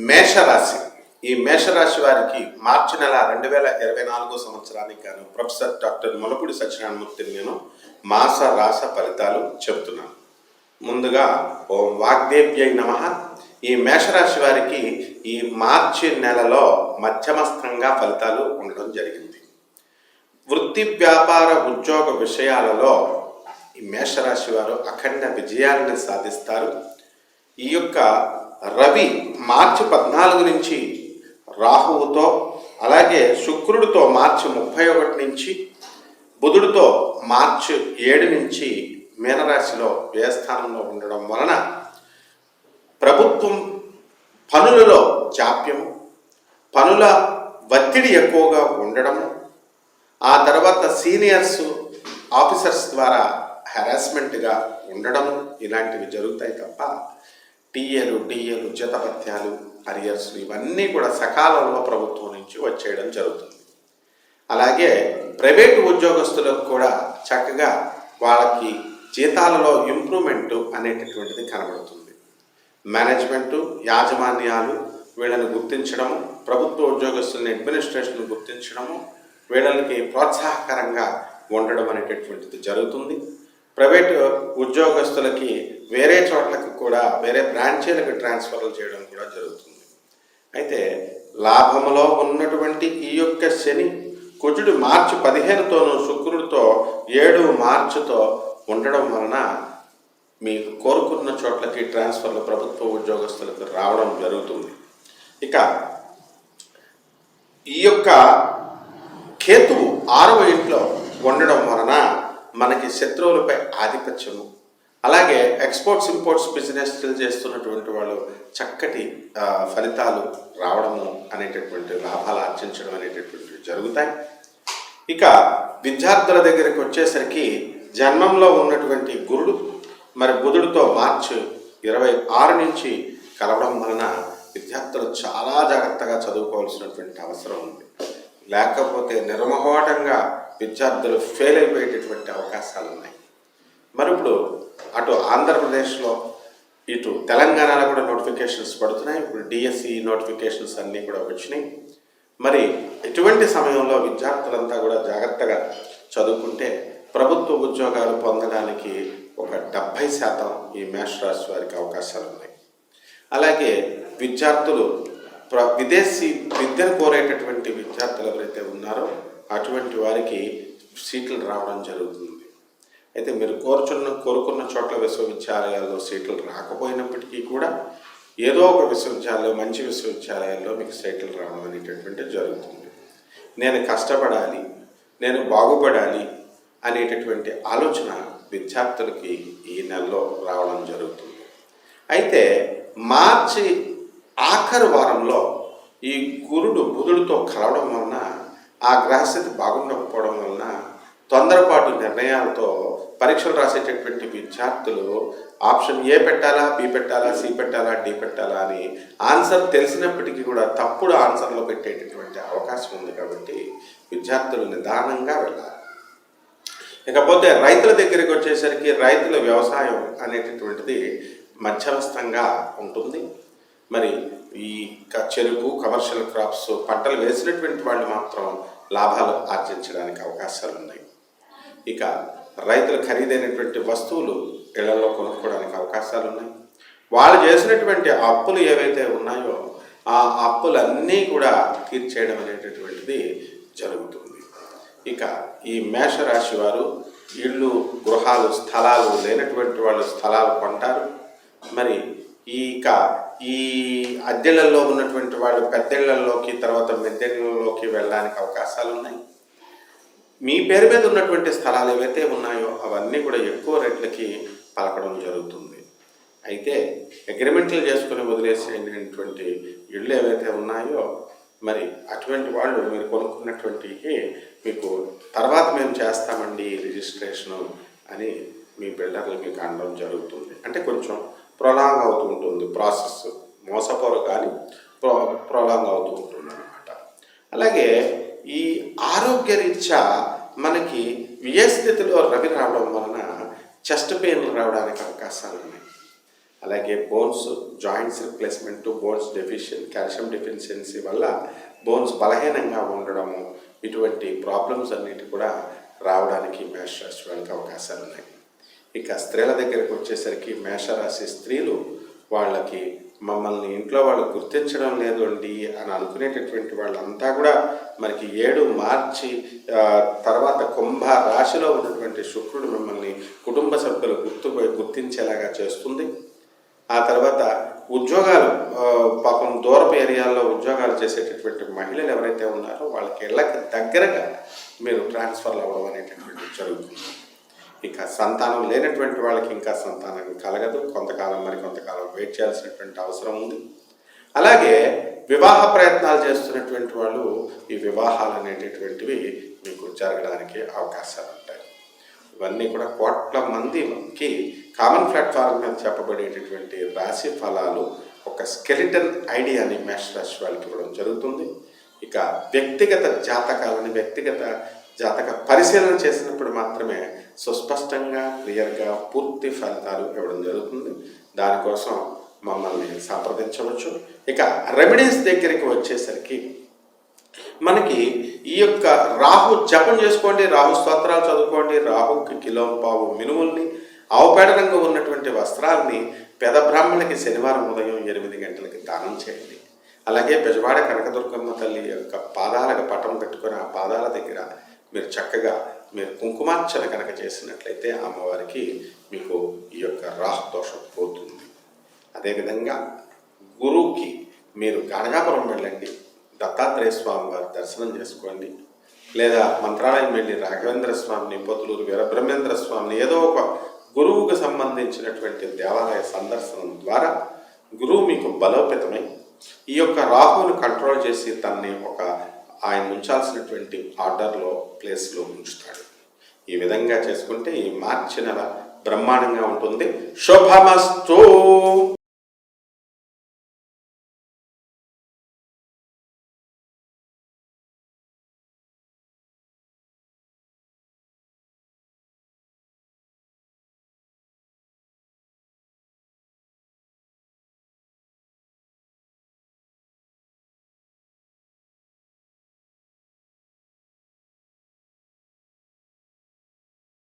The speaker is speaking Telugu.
మేషరాశి. ఈ మేషరాశి వారికి మార్చి నెల 2024 సంవత్సరానికి గాను ప్రొఫెసర్ డాక్టర్ ములపూడి సత్యనారాయణమూర్తిని నేను మాస రాస ఫలితాలు చెప్తున్నాను. ముందుగా ఓం వాగ్దేవ్యై నమః. ఈ మేషరాశి వారికి ఈ మార్చి నెలలో మధ్యమస్థంగా ఫలితాలు ఉండడం జరిగింది. వృత్తి వ్యాపార ఉద్యోగ విషయాలలో ఈ మేషరాశి వారు అఖండ విజయాలను సాధిస్తారు. ఈ యొక్క రవి మార్చి 14 నుంచి రాహువుతో, అలాగే శుక్రుడితో మార్చి 31 నుంచి, బుధుడితో మార్చి 7 నుంచి మీనరాశిలో వ్యయస్థానంలో ఉండడం వలన ప్రభుత్వం పనులలో జాప్యము, పనుల ఒత్తిడి ఎక్కువగా ఉండడము, ఆ తర్వాత సీనియర్స్ ఆఫీసర్స్ ద్వారా హెరాస్మెంట్గా ఉండడము ఇలాంటివి జరుగుతాయి తప్ప టీఏలు డిఏలు జతపత్యాలు అరియర్స్ ఇవన్నీ కూడా సకాలంలో ప్రభుత్వం నుంచి వచ్చేయడం జరుగుతుంది. అలాగే ప్రైవేటు ఉద్యోగస్తులకు కూడా చక్కగా వాళ్ళకి జీతాలలో ఇంప్రూవ్మెంటు అనేటటువంటిది కనబడుతుంది. మేనేజ్మెంటు, యాజమాన్యాలు వీళ్ళని గుర్తించడము, ప్రభుత్వ ఉద్యోగస్తులని అడ్మినిస్ట్రేషన్ గుర్తించడము, వీళ్ళకి ప్రోత్సాహకరంగా ఉండడం అనేటటువంటిది జరుగుతుంది. ప్రైవేటు ఉద్యోగస్తులకి వేరే చోట్లకి కూడా వేరే బ్రాంచీలకు ట్రాన్స్ఫర్లు చేయడం కూడా జరుగుతుంది. అయితే లాభములో ఉన్నటువంటి ఈ యొక్క శని కుజుడు మార్చి 15తోనూ శుక్రుడితో 7 మార్చితో ఉండడం వలన మీకు కోరుకున్న చోట్లకి ట్రాన్స్ఫర్లు ప్రభుత్వ ఉద్యోగస్తులకు రావడం జరుగుతుంది. ఇక ఈ యొక్క కేతువు 6వ ఇంట్లో ఉండడం వలన మనకి శత్రువులపై ఆధిపత్యము, అలాగే ఎక్స్పోర్ట్స్ ఇంపోర్ట్స్ బిజినెస్ చేస్తున్నటువంటి వాళ్ళు చక్కటి ఫలితాలు రావడము అనేటటువంటి లాభాలు ఆర్జించడం అనేటటువంటివి జరుగుతాయి. ఇక విద్యార్థుల దగ్గరికి వచ్చేసరికి జన్మంలో ఉన్నటువంటి గురుడు మరి బుధుడితో మార్చి 26 నుంచి కలవడం వలన విద్యార్థులు చాలా జాగ్రత్తగా చదువుకోవాల్సినటువంటి అవసరం ఉంది. లేకపోతే నిర్మోహమాటంగా విద్యార్థులు ఫెయిల్ అయిపోయేటటువంటి అవకాశాలు ఉన్నాయి. మరి ఇప్పుడు అటు ఆంధ్రప్రదేశ్లో ఇటు తెలంగాణలో కూడా నోటిఫికేషన్స్ పడుతున్నాయి. ఇప్పుడు డిఎస్సి నోటిఫికేషన్స్ అన్నీ కూడా వచ్చినాయి. మరి ఇటువంటి సమయంలో విద్యార్థులంతా కూడా జాగ్రత్తగా చదువుకుంటే ప్రభుత్వ ఉద్యోగాలు పొందడానికి ఒక 70% ఈ మేషరాశి వారికి అవకాశాలు ఉన్నాయి. అలాగే విద్యార్థులు విదేశీ విద్యను కోరేటటువంటి విద్యార్థులు ఎవరైతే ఉన్నారో అటువంటి వారికి సీట్లు రావడం జరుగుతుంది. అయితే మీరు కోరుకున్న చోట్ల విశ్వవిద్యాలయాల్లో సీట్లు రాకపోయినప్పటికీ కూడా ఏదో ఒక విశ్వవిద్యాలయం, మంచి విశ్వవిద్యాలయాల్లో మీకు సీట్లు రావడం అనేటటువంటిది జరుగుతుంది. నేను కష్టపడాలి, నేను బాగుపడాలి అనేటటువంటి ఆలోచన విద్యార్థులకి ఈ నెలలో రావడం జరుగుతుంది. అయితే మార్చి ఆఖరి వారంలో ఈ గురుడు బుధుడితో కలవడం వలన, ఆ గ్రహస్థితి బాగుండకపోవడం వలన తొందరపాటు నిర్ణయాలతో పరీక్షలు రాసేటటువంటి విద్యార్థులు ఆప్షన్ ఏ పెట్టాలా, బి పెట్టాలా, సి పెట్టాలా, డి పెట్టాలా అని ఆన్సర్ తెలిసినప్పటికీ కూడా తప్పుడు ఆన్సర్లో పెట్టేటటువంటి అవకాశం ఉంది. కాబట్టి విద్యార్థులు నిదానంగా వెళ్ళాలి. ఇకపోతే రైతుల దగ్గరికి వచ్చేసరికి రైతుల వ్యవసాయం అనేటటువంటిది మధ్యమస్థంగా ఉంటుంది. మరి ఈ చెరుకు, కమర్షియల్ క్రాప్స్ పంటలు వేసినటువంటి వాళ్ళు మాత్రం లాభాలు ఆర్జించడానికి అవకాశాలు ఉన్నాయి. ఇక రైతులు ఖరీదైనటువంటి వస్తువులు ఇళ్లలో కొనుక్కోవడానికి అవకాశాలు ఉన్నాయి. వాళ్ళు చేసినటువంటి అప్పులు ఏవైతే ఉన్నాయో ఆ అప్పులన్నీ కూడా తీర్చేయడం అనేటటువంటిది జరుగుతుంది. ఇక ఈ మేషరాశి వారు ఇళ్ళు, గృహాలు, స్థలాలు లేనటువంటి వాళ్ళు స్థలాలు కొంటారు. మరి ఈ అద్దెళ్లలో ఉన్నటువంటి వాళ్ళు పెద్దళ్లలోకి, తర్వాత మెద్దెళ్లలోకి వెళ్ళడానికి అవకాశాలు ఉన్నాయి. మీ పేరు మీద ఉన్నటువంటి స్థలాలు ఏవైతే ఉన్నాయో అవన్నీ కూడా ఎక్కువ రేట్లకి పలకడం జరుగుతుంది. అయితే అగ్రిమెంట్లు చేసుకుని వదిలేసేటువంటి ఇళ్ళు ఏవైతే ఉన్నాయో మరి అటువంటి వాళ్ళు మీరు కొనుక్కున్నటువంటి మీకు తర్వాత మేము చేస్తామండి రిజిస్ట్రేషను అని మీ బిల్డర్లు మీకు అనడం జరుగుతుంది. అంటే కొంచెం ప్రొలాంగ్ అవుతూ ఉంటుంది ప్రాసెస్, మోసపోరు కానీ ప్రొలాంగ్ అవుతూ ఉంటుంది అన్నమాట. అలాగే ఈ ఆరోగ్యరీత్యా మనకి వ్యయస్థితిలో రవి రావడం వలన చెస్ట్ పెయిన్లు రావడానికి అవకాశాలు ఉన్నాయి. అలాగే bones joints replacement, bones calcium deficiency వల్ల బోన్స్ బలహీనంగా ఉండడము, ఇటువంటి ప్రాబ్లమ్స్ అన్నిటి కూడా రావడానికి మేషరాశి వాళ్ళకి అవకాశాలు ఉన్నాయి. ఇక స్త్రీల దగ్గరకు వచ్చేసరికి మేషరాశి స్త్రీలు వాళ్ళకి మమ్మల్ని ఇంట్లో వాళ్ళు గుర్తించడం లేదు అండి అని అనుకునేటటువంటి వాళ్ళంతా కూడా మనకి 7 మార్చి తర్వాత కుంభ రాశిలో ఉన్నటువంటి శుక్రుడు మిమ్మల్ని కుటుంబ సభ్యులు గుర్తించేలాగా చేస్తుంది. ఆ తర్వాత ఉద్యోగాలు, పాపం దూరపు ఏరియాల్లో ఉద్యోగాలు చేసేటటువంటి మహిళలు ఎవరైతే ఉన్నారో వాళ్ళకి ఇళ్ళకి దగ్గరగా మీరు ట్రాన్స్ఫర్లు అవ్వడం అనేటటువంటి జరుగుతుంది. ఇక సంతానం లేనటువంటి వాళ్ళకి ఇంకా సంతానం కలగదు, కొంతకాలం వెయిట్ చేయాల్సినటువంటి అవసరం ఉంది. అలాగే వివాహ ప్రయత్నాలు చేస్తున్నటువంటి వాళ్ళు ఈ వివాహాలు అనేటటువంటివి మీకు జరగడానికి అవకాశాలు ఉంటాయి. ఇవన్నీ కూడా కోట్ల మందికి కామన్ ప్లాట్ఫామ్ మీద చెప్పబడేటటువంటి రాశి ఫలాలు ఒక స్కెలిటన్ ఐడియాని మేషరాశి వాళ్ళకి ఇవ్వడం జరుగుతుంది. ఇక వ్యక్తిగత జాతక పరిశీలన చేసినప్పుడు మాత్రమే సుస్పష్టంగా క్లియర్గా పూర్తి ఫలితాలు ఇవ్వడం జరుగుతుంది. దానికోసం మమ్మల్ని సంప్రదించవచ్చు. ఇక రెమెడీస్ దగ్గరికి వచ్చేసరికి మనకి ఈ యొక్క రాహు జపం చేసుకోండి, రాహు స్తోత్రాలు చదువుకోండి, రాహుకి కిలోంపావు మినుముల్ని, ఆవుపేడ రంగు ఉన్నటువంటి వస్త్రాలని పెద బ్రాహ్మణులకి శనివారం ఉదయం 8 గంటలకి దానం చేయండి. అలాగే బెజవాడ కనకదుర్గమ్మ తల్లి యొక్క పాదాలకు పటం పెట్టుకొని ఆ పాదాల దగ్గర మీరు చక్కగా కుంకుమార్చన కనుక చేసినట్లయితే అమ్మవారికి మీకు ఈ యొక్క రాహు దోషం పోతుంది. అదేవిధంగా గురువుకి మీరు గణగాపురం వెళ్ళండి, దత్తాత్రేయ స్వామి వారి దర్శనం చేసుకోండి. లేదా మంత్రాలయం వెళ్ళి రాఘవేంద్ర స్వామిని, పొతులూరు వీరబ్రహ్మేంద్ర స్వామిని, ఏదో ఒక గురువుకు సంబంధించినటువంటి దేవాలయ సందర్శనం ద్వారా గురువు మీకు బలోపేతమై ఈ యొక్క రాహువును కంట్రోల్ చేసి తనని ఆయన ఉంచాల్సినటువంటి ఆర్డర్లో ప్లేస్లో ఉంచుతాడు. ఈ విధంగా చేసుకుంటే ఈ మార్చి నెల బ్రహ్మాండంగా ఉంటుంది. శుభమస్తు.